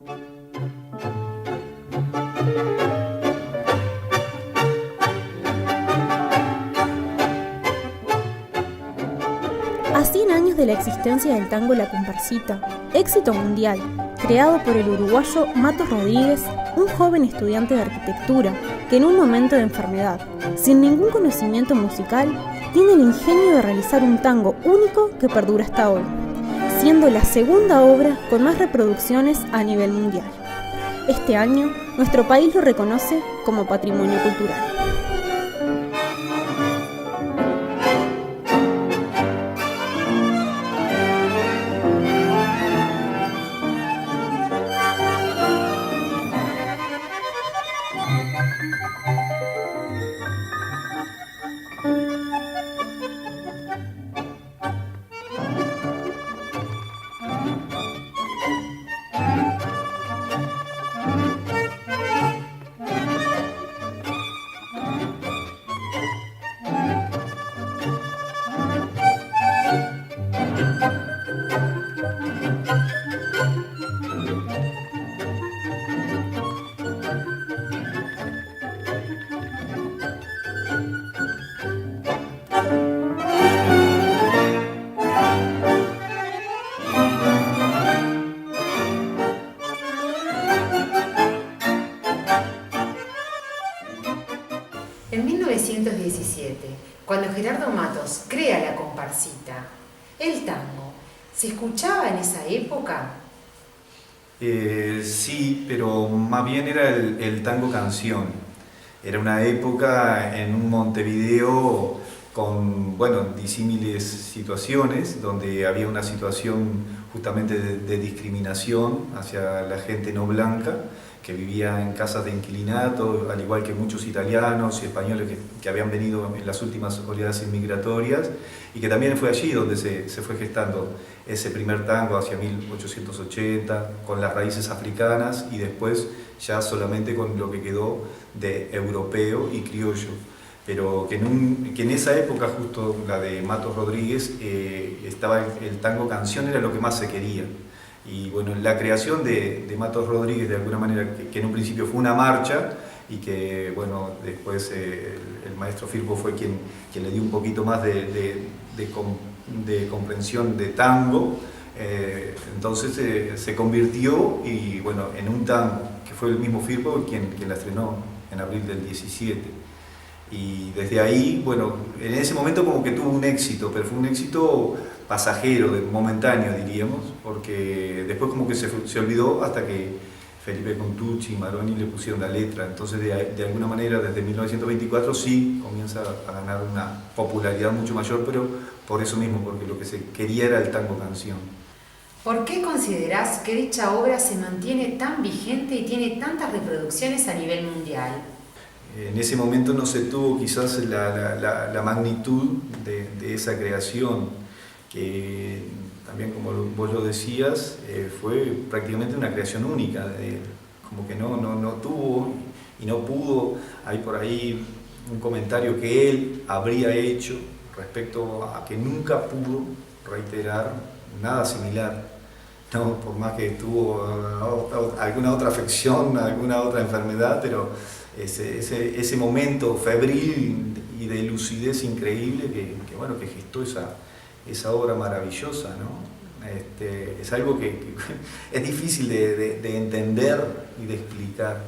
A 100 años de la existencia del tango La Comparsita, éxito mundial, creado por el uruguayo Matos Rodríguez, un joven estudiante de arquitectura que en un momento de enfermedad, sin ningún conocimiento musical, tiene el ingenio de realizar un tango único que perdura hasta hoy, siendo la segunda obra con más reproducciones a nivel mundial. Este año, nuestro país lo reconoce como patrimonio cultural. En 1917, cuando Gerardo Matos crea La Comparsita, el tango, ¿se escuchaba en esa época? Sí, pero más bien era el tango canción. Era una época en un Montevideo con, disímiles situaciones, donde había una situación justamente de discriminación hacia la gente no blanca, que vivía en casas de inquilinato, al igual que muchos italianos y españoles que habían venido en las últimas oleadas inmigratorias, y que también fue allí donde se fue gestando ese primer tango hacia 1880, con las raíces africanas, y después ya solamente con lo que quedó de europeo y criollo. Pero que en esa época, justo la de Matos Rodríguez, estaba el tango canción, era lo que más se quería. Y bueno, la creación de Matos Rodríguez, de alguna manera, que en un principio fue una marcha, y que bueno, después el maestro Firpo fue quien le dio un poquito más de comprensión de tango, entonces se convirtió y, bueno, en un tango, que fue el mismo Firpo quien la estrenó en abril del 17. Y desde ahí, bueno, en ese momento como que tuvo un éxito, pero fue un éxito pasajero, momentáneo diríamos, porque después como que se olvidó hasta que Felipe Contucci y Maroni le pusieron la letra. Entonces de alguna manera desde 1924 sí comienza a ganar una popularidad mucho mayor, pero por eso mismo, porque lo que se quería era el tango canción. ¿Por qué considerás que dicha obra se mantiene tan vigente y tiene tantas reproducciones a nivel mundial? En ese momento no se tuvo quizás la magnitud de esa creación, que también, como vos lo decías, fue prácticamente una creación única, como que no tuvo y no pudo. Hay por ahí un comentario que él habría hecho respecto a que nunca pudo reiterar nada similar, ¿no? Por más que tuvo alguna otra afección, alguna otra enfermedad, pero ese momento febril y de lucidez increíble que gestó esa obra maravillosa, ¿no? Es algo que es difícil de entender y de explicar,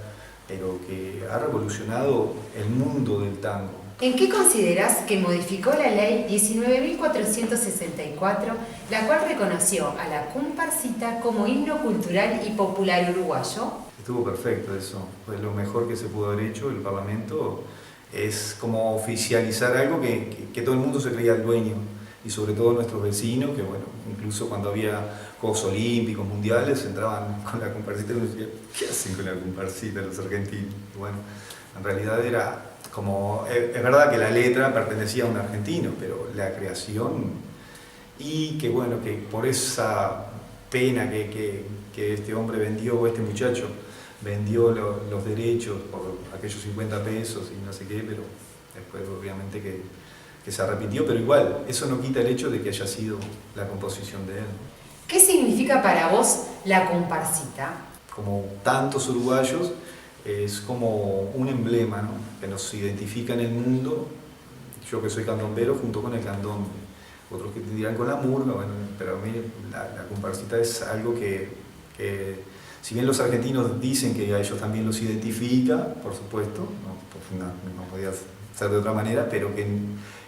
pero que ha revolucionado el mundo del tango. ¿En qué considerás que modificó la ley 19.464, la cual reconoció a la Comparsita como himno cultural y popular uruguayo? Estuvo perfecto eso, fue lo mejor que se pudo haber hecho. El Parlamento es como oficializar algo que todo el mundo se creía el dueño, y sobre todo nuestros vecinos, que bueno, incluso cuando había Juegos Olímpicos, Mundiales, entraban con la Comparsita y uno decía, ¿qué hacen con la Comparsita los argentinos? Y bueno, en realidad era como, es verdad que la letra pertenecía a un argentino, pero la creación, y que bueno, que por esa pena que este hombre vendió, o este muchacho vendió los derechos por aquellos 50 pesos y no sé qué, pero después obviamente que se arrepintió, pero igual, eso no quita el hecho de que haya sido la composición de él. ¿Qué significa para vos La Comparsita? como tantos uruguayos, es como un emblema, ¿no?, que nos identifica en el mundo. Yo que soy candombero junto con el candombe, otros que te dirán con la murga, bueno, pero a mí la comparsita es algo que si bien los argentinos dicen que a ellos también los identifica, por supuesto, no podía ser de otra manera, pero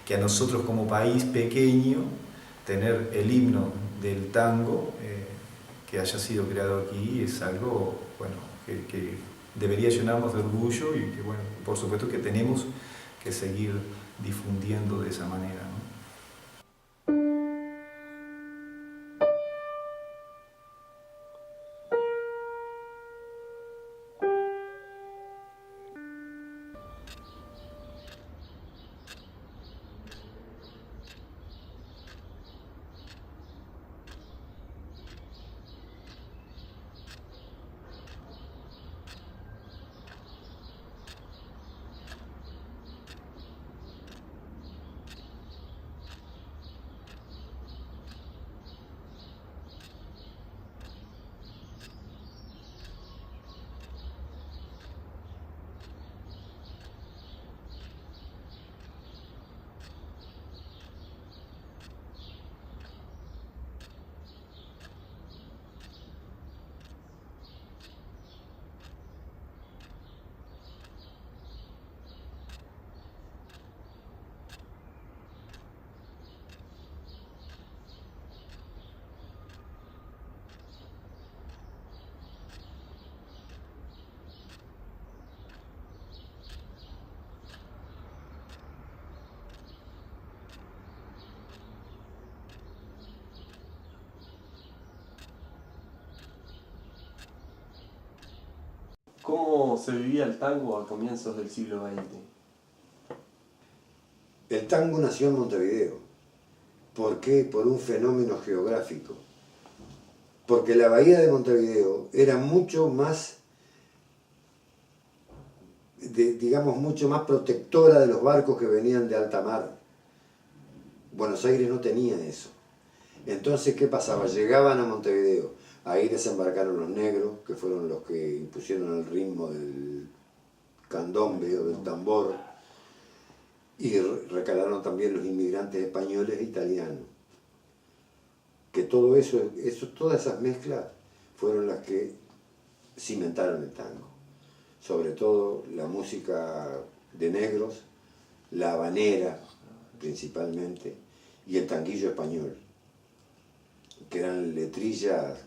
que a nosotros como país pequeño, tener el himno del tango que haya sido creado aquí es algo, bueno, que debería llenarnos de orgullo y que, bueno, por supuesto que tenemos que seguir difundiendo de esa manera, ¿no? ¿Cómo se vivía el tango a comienzos del siglo XX? El tango nació en Montevideo. ¿Por qué? Por un fenómeno geográfico. Porque la bahía de Montevideo era mucho más, digamos, mucho más protectora de los barcos que venían de alta mar. Buenos Aires no tenía eso. Entonces, ¿qué pasaba? Llegaban a Montevideo. Ahí desembarcaron los negros, que fueron los que impusieron el ritmo del candombe o del tambor, y recalaron también los inmigrantes españoles e italianos. Que todo eso, todas esas mezclas fueron las que cimentaron el tango. Sobre todo la música de negros, la habanera principalmente, y el tanguillo español, que eran letrillas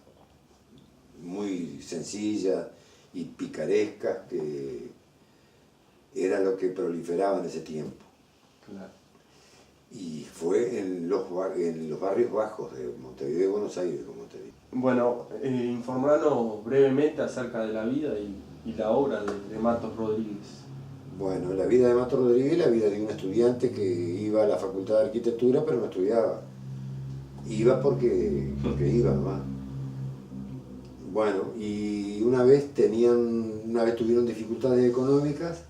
muy sencillas y picarescas, que era lo que proliferaba en ese tiempo. Claro. Y fue en los barrios bajos de Montevideo y Buenos Aires, como te digo. Bueno, informarnos brevemente acerca de la vida y la obra de Matos Rodríguez. Bueno, la vida de Matos Rodríguez es la vida de un estudiante que iba a la Facultad de Arquitectura, pero no estudiaba. Iba porque iba nomás. Bueno, y una vez tuvieron dificultades económicas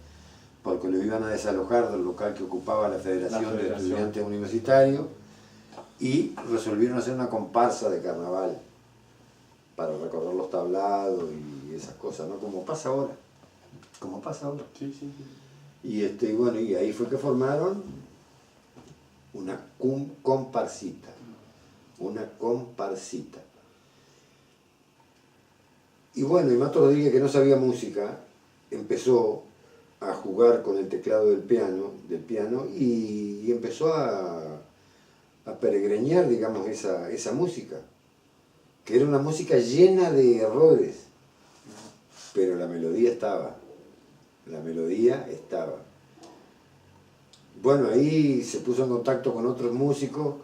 porque lo iban a desalojar del local que ocupaba la Federación de Estudiantes Universitarios, y resolvieron hacer una comparsa de carnaval para recorrer los tablados y esas cosas, ¿no? Como pasa ahora. Sí, sí, sí. Y bueno, y ahí fue que formaron una comparsita. Y bueno, y Matos Rodríguez, que no sabía música, empezó a jugar con el teclado del piano y empezó a peregreñar, digamos, esa música, que era una música llena de errores, pero la melodía estaba. Bueno, ahí se puso en contacto con otros músicos,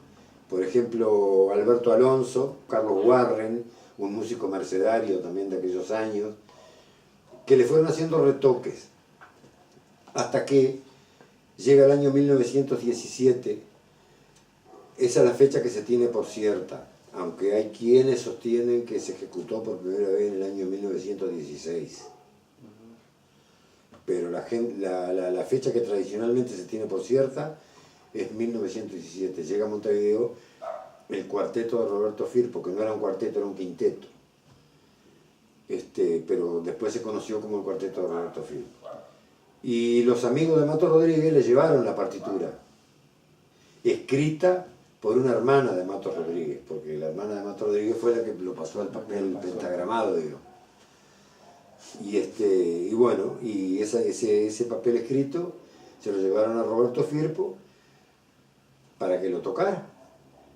por ejemplo, Alberto Alonso, Carlos Warren, un músico mercedario también de aquellos años, que le fueron haciendo retoques, hasta que llega el año 1917. Esa es la fecha que se tiene por cierta, aunque hay quienes sostienen que se ejecutó por primera vez en el año 1916. Pero la fecha que tradicionalmente se tiene por cierta es 1917. Llega a Montevideo el cuarteto de Roberto Firpo, que no era un cuarteto, era un quinteto. pero después se conoció como el cuarteto de Roberto Firpo. Y los amigos de Mato Rodríguez le llevaron la partitura, escrita por una hermana de Mato Rodríguez, porque la hermana de Mato Rodríguez fue la que lo pasó al papel pentagramado, digo. Y bueno, y ese papel escrito se lo llevaron a Roberto Firpo para que lo tocara.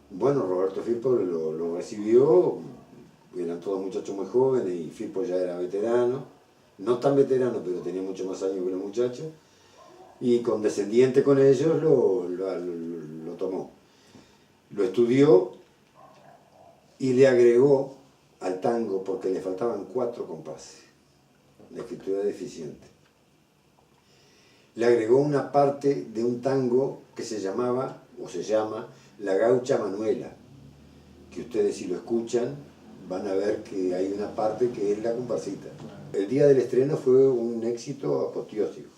Bueno, Roberto Firpo lo recibió, eran todos muchachos muy jóvenes y Firpo ya era veterano, no tan veterano, pero tenía mucho más años que los muchachos, y condescendiente con ellos lo tomó. Lo estudió y le agregó al tango, porque le faltaban 4 compases, la escritura deficiente. Le agregó una parte de un tango que se llamaba, o se llama, La Gaucha Manuela, que ustedes si lo escuchan van a ver que hay una parte que es la comparsita. El día del estreno fue un éxito apoteósico.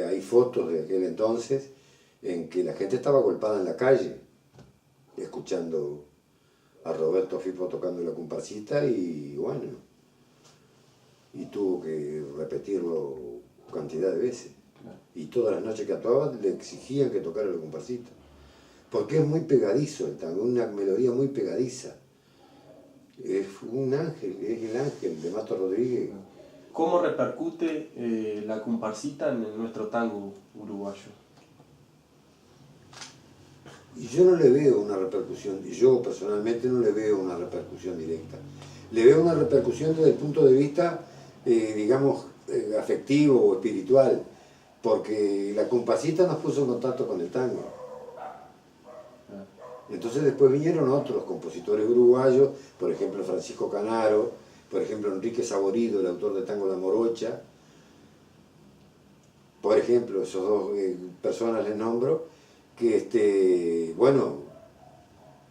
Hay fotos de aquel entonces en que la gente estaba golpada en la calle, escuchando a Roberto Firpo tocando la comparsita y bueno, y tuvo que repetirlo cantidad de veces. Y todas las noches que actuaba le exigían que tocara la comparsita. Porque es muy pegadizo el tango, una melodía muy pegadiza. Es un ángel, es el ángel de Mato Rodríguez. ¿Cómo repercute la comparsita en nuestro tango uruguayo? Y yo no le veo una repercusión, yo personalmente no le veo una repercusión directa. Le veo una repercusión desde el punto de vista, digamos, afectivo o espiritual, porque la comparsita nos puso en contacto con el tango. Entonces después vinieron otros compositores uruguayos, por ejemplo Francisco Canaro, por ejemplo Enrique Saborido, el autor de Tango La Morocha. Por ejemplo, esos dos personas les nombro, que bueno,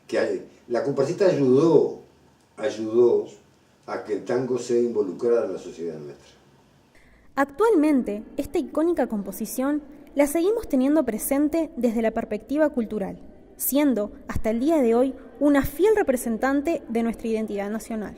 que la comparsita ayudó a que el tango se involucrara en la sociedad nuestra. Actualmente, esta icónica composición la seguimos teniendo presente desde la perspectiva cultural, siendo, hasta el día de hoy, una fiel representante de nuestra identidad nacional.